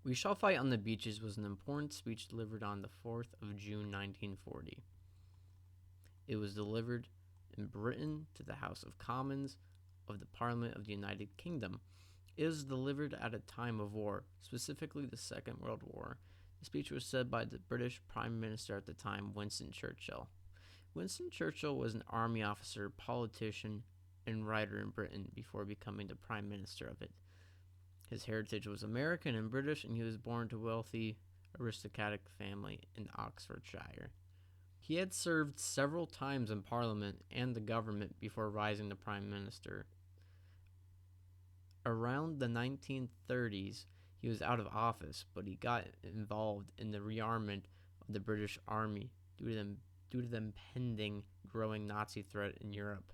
We Shall Fight on the Beaches was an important speech delivered on the 4th of June 1940. It was delivered in Britain to the House of Commons of the Parliament of the United Kingdom. It was delivered at a time of war, specifically the Second World War. The speech was said by the British Prime Minister at the time, Winston Churchill. Winston Churchill was an army officer, politician, and writer in Britain before becoming the Prime Minister of it. His heritage was American and British, and he was born to a wealthy, aristocratic family in Oxfordshire. He had served several times in Parliament and the government before rising to Prime Minister. Around the 1930s, he was out of office, but he got involved in the rearmament of the British Army due to the impending growing Nazi threat in Europe.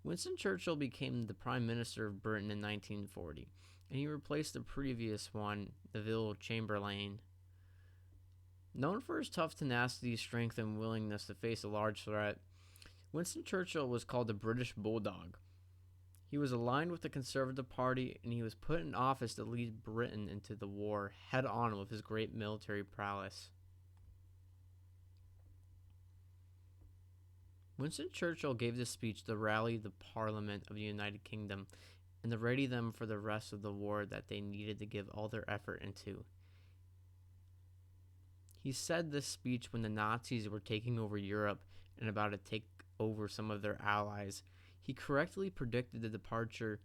Winston Churchill became the Prime Minister of Britain in 1940, and he replaced the previous one, Neville Chamberlain. Known for his tough tenacity, strength, and willingness to face a large threat, Winston Churchill was called the British Bulldog. He was aligned with the Conservative Party, and he was put in office to lead Britain into the war head-on with his great military prowess. Winston Churchill gave this speech to rally the Parliament of the United Kingdom and to ready them for the rest of the war that they needed to give all their effort into. He said this speech when the Nazis were taking over Europe and about to take over some of their allies. He correctly predicted the departure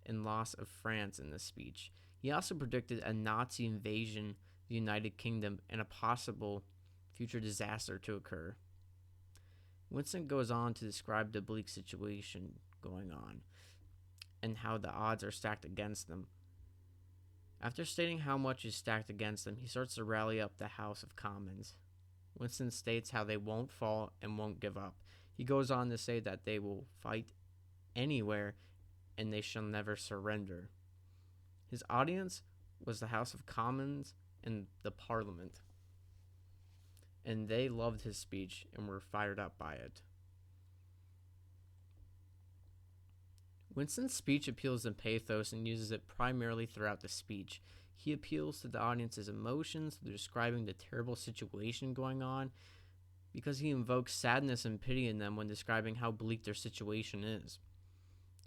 and loss of France in this speech. He also predicted a Nazi invasion of the United Kingdom and a possible future disaster to occur. Winston goes on to describe the bleak situation going on and how the odds are stacked against them. After stating how much is stacked against them, he starts to rally up the House of Commons. Winston states how they won't fall and won't give up. He goes on to say that they will fight anywhere and they shall never surrender. His audience was the House of Commons and the Parliament, and they loved his speech and were fired up by it. Winston's speech appeals to pathos and uses it primarily throughout the speech. He appeals to the audience's emotions through describing the terrible situation going on, because he invokes sadness and pity in them when describing how bleak their situation is.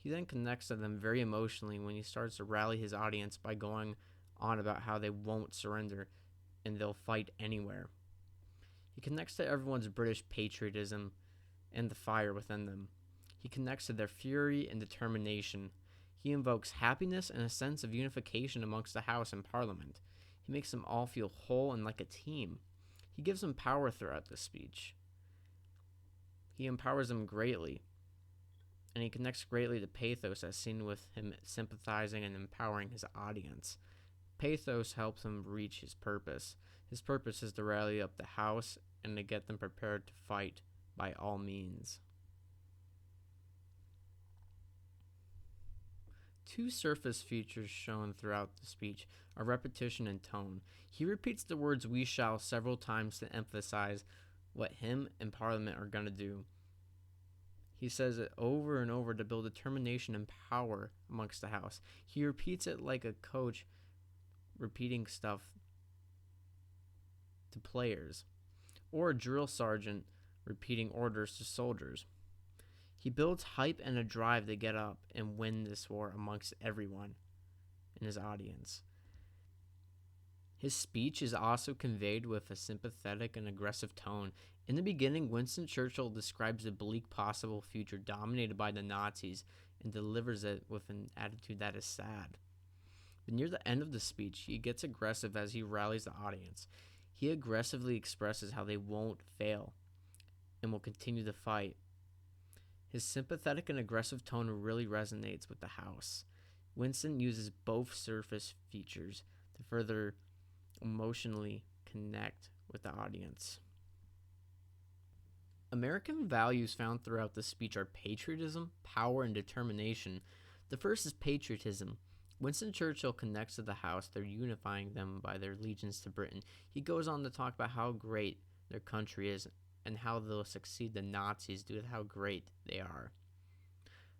He then connects to them very emotionally when he starts to rally his audience by going on about how they won't surrender and they'll fight anywhere. He connects to everyone's British patriotism and the fire within them. He connects to their fury and determination. He invokes happiness and a sense of unification amongst the House and Parliament. He makes them all feel whole and like a team. He gives them power throughout the speech. He empowers them greatly, and he connects greatly to pathos as seen with him sympathizing and empowering his audience. Pathos helps him reach his purpose. His purpose is to rally up the House and to get them prepared to fight by all means. Two surface features shown throughout the speech are repetition and tone. He repeats the words "we shall" several times to emphasize what him and Parliament are going to do. He says it over and over to build determination and power amongst the House. He repeats it like a coach repeating stuff to players, or a drill sergeant repeating orders to soldiers. He builds hype and a drive to get up and win this war amongst everyone in his audience. His speech is also conveyed with a sympathetic and aggressive tone. In the beginning, Winston Churchill describes the bleak possible future dominated by the Nazis and delivers it with an attitude that is sad. But near the end of the speech, he gets aggressive as he rallies the audience. He aggressively expresses how they won't fail and will continue to fight. His sympathetic and aggressive tone really resonates with the House. Winston uses both surface features to further emotionally connect with the audience. American values found throughout the speech are patriotism, power, and determination. The first is patriotism. Winston Churchill connects to the House. They're unifying them by their allegiance to Britain. He goes on to talk about how great their country is and how they'll succeed the Nazis due to how great they are.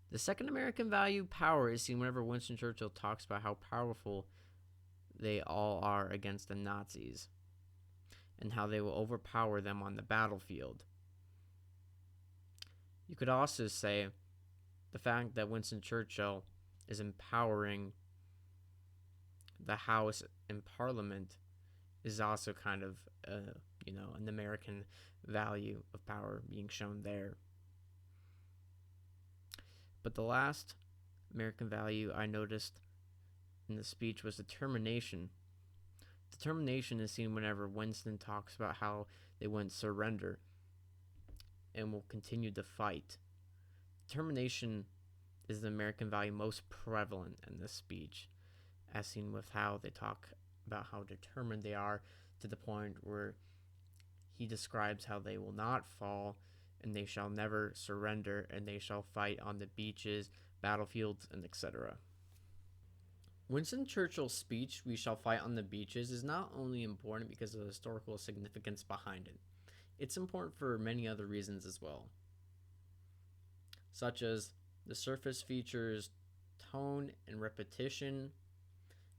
The second American value, power, is seen whenever Winston Churchill talks about how powerful they all are against the Nazis, and how they will overpower them on the battlefield. You could also say the fact that Winston Churchill is empowering the House and Parliament is also kind of, an American value of power being shown there. But the last American value I noticed in the speech was determination. Determination is seen whenever Winston talks about how they wouldn't surrender and will continue to fight. Determination is the American value most prevalent in this speech, as seen with how they talk about how determined they are, to the point where he describes how they will not fall and they shall never surrender and they shall fight on the beaches, battlefields, and etc. Winston Churchill's speech, "We shall fight on the beaches," is not only important because of the historical significance behind it. It's important for many other reasons as well, such as the surface features, tone, and repetition,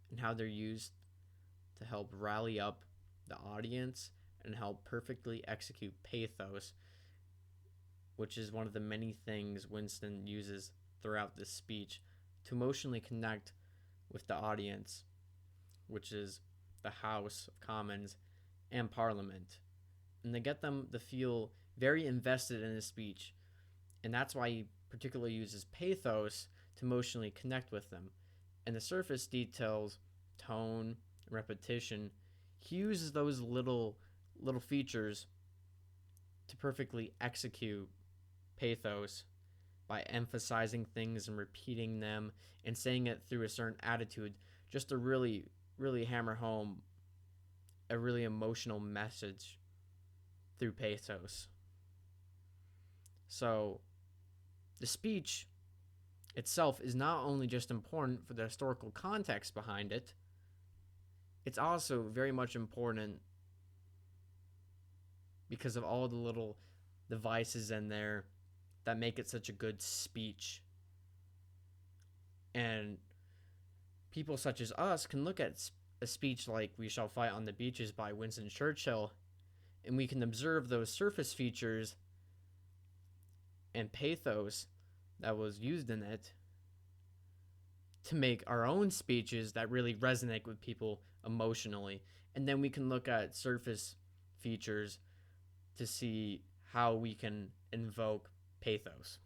and how they're used to help rally up the audience and help perfectly execute pathos, which is one of the many things Winston uses throughout this speech to emotionally connect with the audience, which is the House of Commons and Parliament. And they get them to feel very invested in his speech. And that's why he particularly uses pathos to emotionally connect with them. And the surface details, tone, repetition, he uses those little features to perfectly execute pathos by emphasizing things and repeating them and saying it through a certain attitude, just to really, really hammer home a really emotional message through pathos. So the speech itself is not only just important for the historical context behind it, it's also very much important because of all the little devices in there that make it such a good speech. And people such as us can look at a speech like "We Shall Fight on the Beaches" by Winston Churchill, and we can observe those surface features and pathos that was used in it to make our own speeches that really resonate with people emotionally. And then we can look at surface features to see how we can invoke pathos.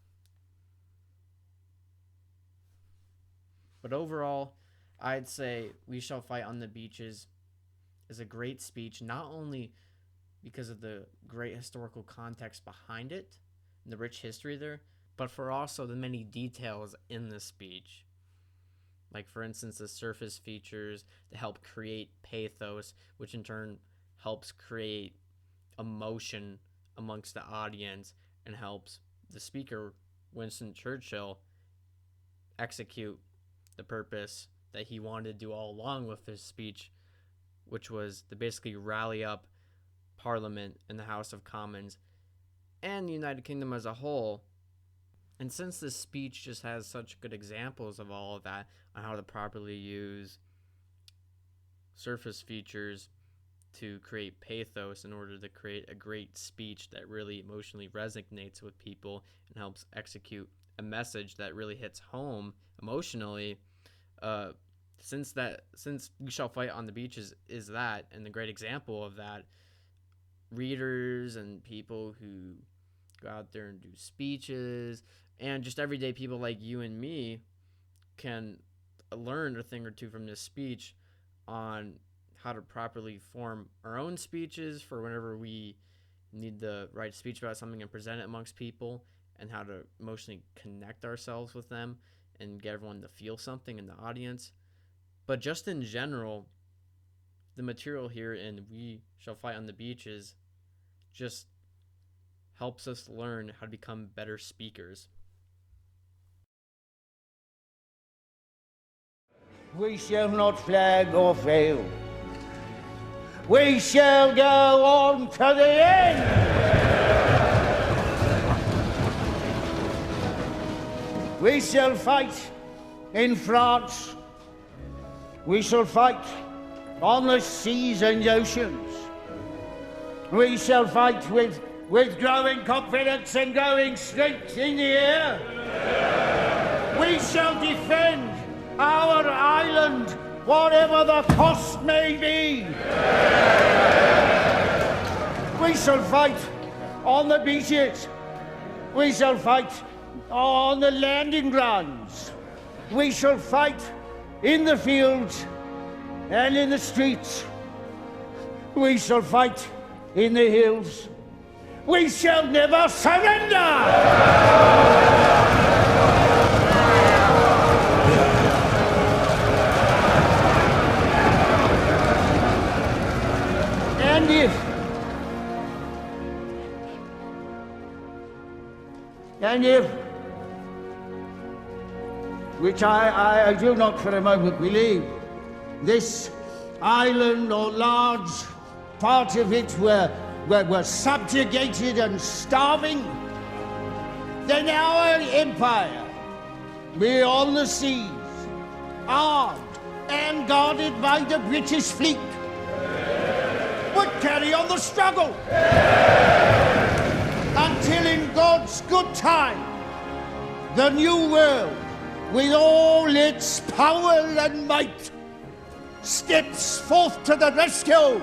But overall, I'd say "We Shall Fight on the Beaches" is a great speech, not only because of the great historical context behind it and the rich history there, but for also the many details in the speech. Like, for instance, the surface features that help create pathos, which in turn helps create emotion amongst the audience and helps the speaker, Winston Churchill, execute the purpose that he wanted to do all along with his speech, which was to basically rally up Parliament and the House of Commons and the United Kingdom as a whole. And since this speech just has such good examples of all of that, on how to properly use surface features to create pathos in order to create a great speech that really emotionally resonates with people and helps execute a message that really hits home emotionally, since "We Shall Fight on the Beaches" is that, and the great example of that, readers and people who go out there and do speeches, and just everyday people like you and me can learn a thing or two from this speech on how to properly form our own speeches for whenever we need to write a speech about something and present it amongst people, and how to emotionally connect ourselves with them and get everyone to feel something in the audience. But just in general, the material here in "We Shall Fight on the Beaches" just helps us learn how to become better speakers. We shall not flag or fail. We shall go on to the end. We shall fight in France. We shall fight on the seas and oceans. We shall fight with growing confidence and growing strength in the air. We shall defend our island, whatever the cost may be. We shall fight on the beaches. We shall fight on the landing grounds. We shall fight in the fields and in the streets. We shall fight in the hills. We shall never surrender! And if, which I do not for a moment believe, this island or large part of it were subjugated and starving, then our empire, beyond the seas, armed and guarded by the British fleet, would carry on the struggle until in God's good time, the new world, with all its power and might, steps forth to the rescue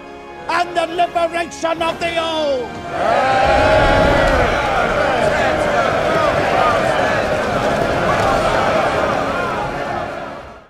and the liberation of the old.